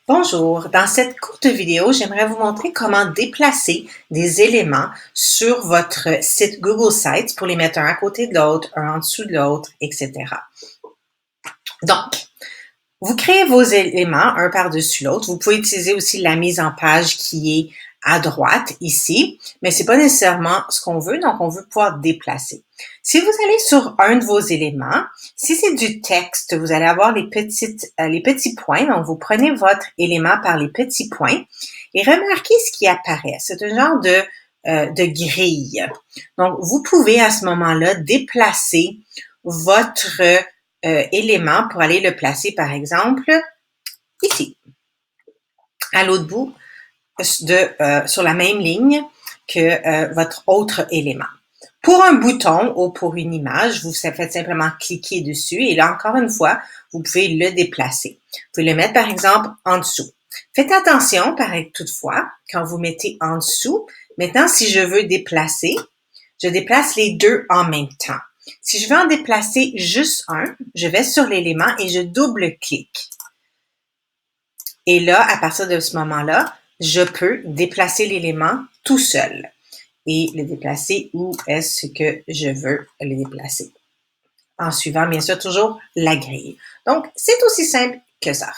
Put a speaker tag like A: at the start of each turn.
A: Bonjour, dans cette courte vidéo, j'aimerais vous montrer comment déplacer des éléments sur votre site Google Sites pour les mettre un à côté de l'autre, un en dessous de l'autre, etc. Donc, vous créez vos éléments un par-dessus l'autre. Vous pouvez utiliser aussi la mise en page qui est à droite ici, mais c'est pas nécessairement ce qu'on veut, donc on veut pouvoir déplacer. Si vous allez sur un de vos éléments, si c'est du texte, vous allez avoir les petits points. Donc, vous prenez votre élément par les petits points et remarquez ce qui apparaît. C'est un genre de grille. Donc, vous pouvez à ce moment-là déplacer votre élément pour aller le placer, par exemple, ici, à l'autre bout, sur la même ligne que votre autre élément. Pour un bouton ou pour une image, vous faites simplement cliquer dessus et là, encore une fois, vous pouvez le déplacer. Vous pouvez le mettre, par exemple, en dessous. Faites attention, toutefois, quand vous mettez en dessous. Maintenant, si je veux déplacer, je déplace les deux en même temps. Si je veux en déplacer juste un, je vais sur l'élément et je double-clique. Et là, à partir de ce moment-là, je peux déplacer l'élément tout seul et le déplacer où est-ce que je veux le déplacer. En suivant, bien sûr, toujours la grille. Donc, c'est aussi simple que ça.